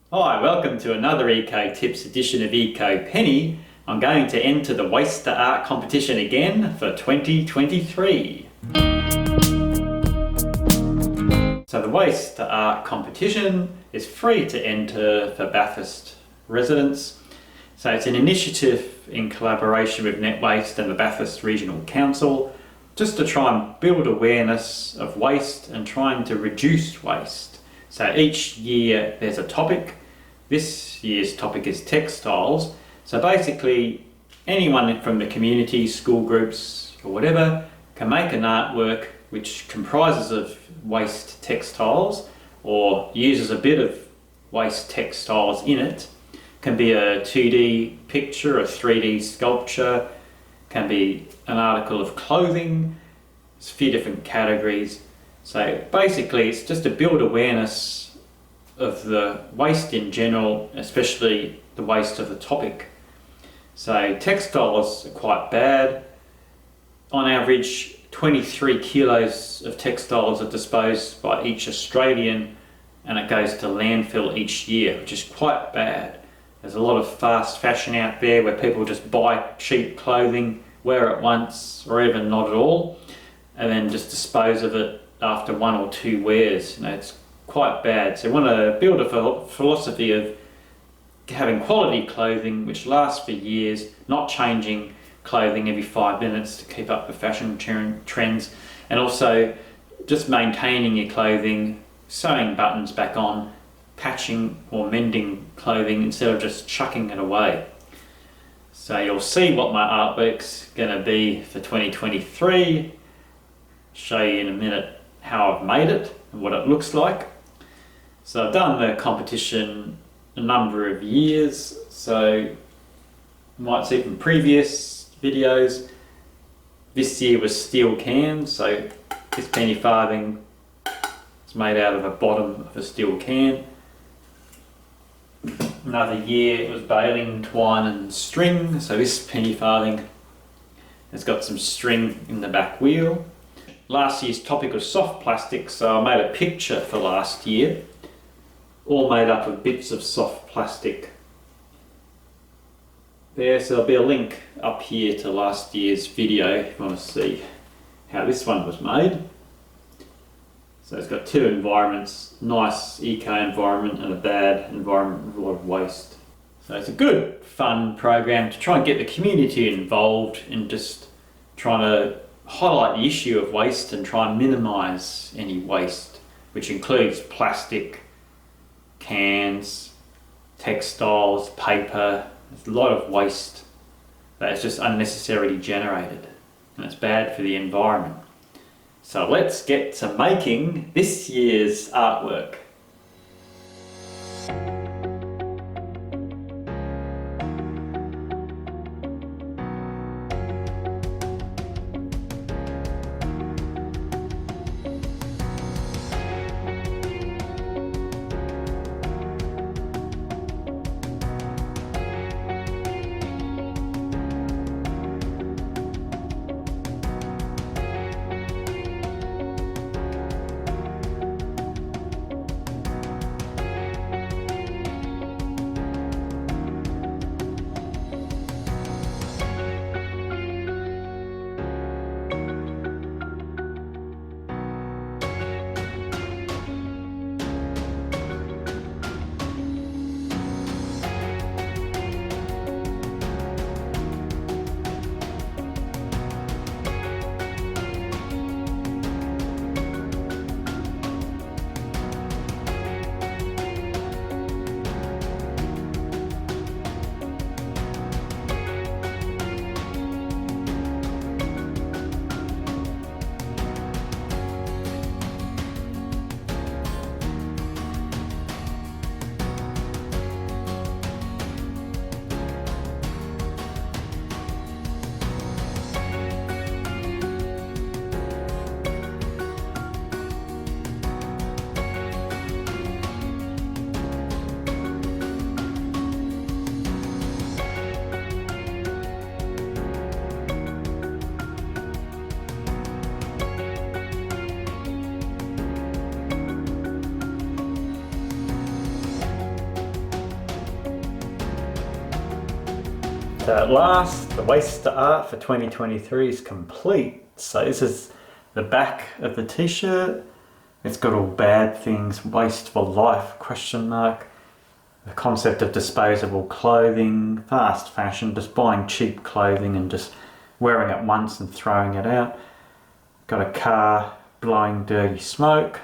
Hi, welcome to another Eco Tips edition of Eco Penny. I'm going to enter the Waste to Art competition again for 2023. So the Waste to Art competition is free to enter for Bathurst residents. So it's an initiative in collaboration with Net Waste and the Bathurst Regional Council just to try and build awareness of waste and trying to reduce waste. So each year there's a topic. This year's topic is textiles. So basically anyone from the community, school groups or whatever can make an artwork which comprises of waste textiles or uses a bit of waste textiles in it. Can be a 2D picture, a 3D sculpture, can be an article of clothing. There's a few different categories. So basically it's just to build awareness of the waste in general, especially the waste of the topic. So textiles are quite bad. On average, 23 kilos of textiles are disposed by each Australian, and it goes to landfill each year, which is quite bad. There's a lot of fast fashion out there where people just buy cheap clothing, wear it once or even not at all, and then just dispose of it after one or two wears. It's quite bad. So we want to build a philosophy of having quality clothing which lasts for years, not changing clothing every 5 minutes to keep up with fashion trends, and also just maintaining your clothing, sewing buttons back on, patching or mending clothing instead of just chucking it away. So you'll see what my artwork's going to be for 2023. Show you in a minute how I've made it and what it looks like. So I've done the competition a number of years, so you might see from previous videos. This year was steel cans, so this penny farthing is made out of the bottom of a steel can. Another year it was baling, twine and string, so this penny farthing has got some string in the back wheel. Last year's topic was soft plastic, so I made a picture for last year, all made up of bits of soft plastic. There, so there'll be a link up here to last year's video if you want to see how this one was made. So it's got two environments, nice eco environment and a bad environment with a lot of waste. So it's a good, fun program to try and get the community involved in just trying to highlight the issue of waste and try and minimise any waste, which includes plastic, cans, textiles, paper. There's a lot of waste that is just unnecessarily generated, and it's bad for the environment. So let's get to making this year's artwork. So at last, the waste to art for 2023 is complete. So this is the back of the t-shirt. It's got all bad things, waste for life, question mark. The concept of disposable clothing, fast fashion, just buying cheap clothing and just wearing it once and throwing it out. Got a car blowing dirty smoke.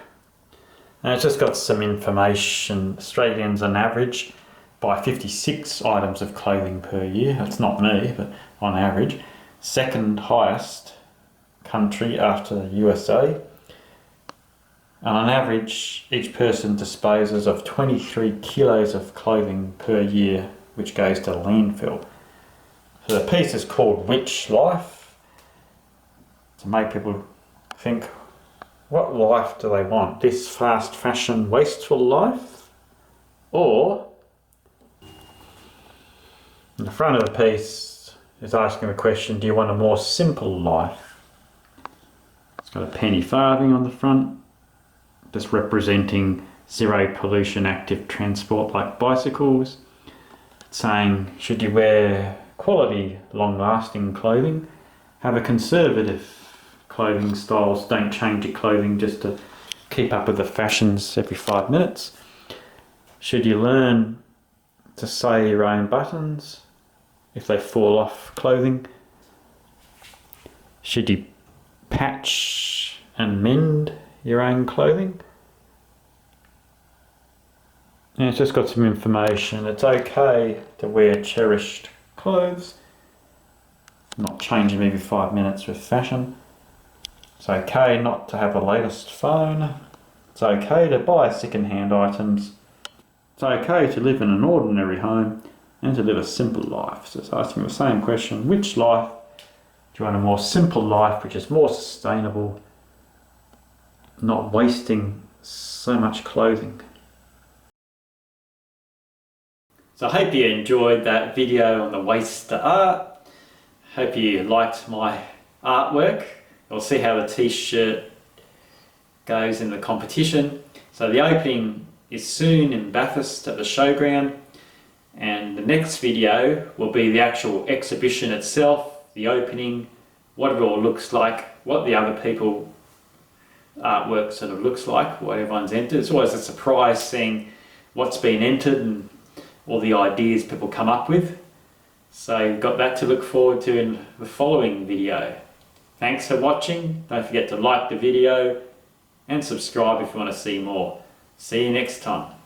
And it's just got some information. Australians on average buy 56 items of clothing per year. That's not me, but on average. Second highest country after the USA. And on average, each person disposes of 23 kilos of clothing per year, which goes to landfill. So the piece is called Which Life? To make people think, what life do they want? This fast fashion wasteful life? Or, in the front of the piece is asking the question, do you want a more simple life? It's got a penny farthing on the front, just representing zero pollution active transport like bicycles. It's saying, should you wear quality, long-lasting clothing? Have a conservative clothing styles. Don't change your clothing just to keep up with the fashions every 5 minutes. Should you learn to sew your own buttons if they fall off clothing? Should you patch and mend your own clothing? And it's just got some information. It's okay to wear cherished clothes, not change them every 5 minutes with fashion. It's okay not to have the latest phone. It's okay to buy second-hand items. It's okay to live in an ordinary home and to live a simple life. So it's asking the same question, which life? Do you want a more simple life which is more sustainable, not wasting so much clothing? So I hope you enjoyed that video on the waste to art. Hope you liked my artwork. We'll see how the t-shirt goes in the competition. So the opening is soon in Bathurst at the showground, and the next video will be the actual exhibition itself, the opening, what it all looks like, what the other people artwork sort of looks like, what everyone's entered. It's always a surprise seeing what's been entered and all the ideas people come up with. So you've got that to look forward to in the following video. Thanks for watching. Don't forget to like the video and subscribe if you want to see more. See you next time.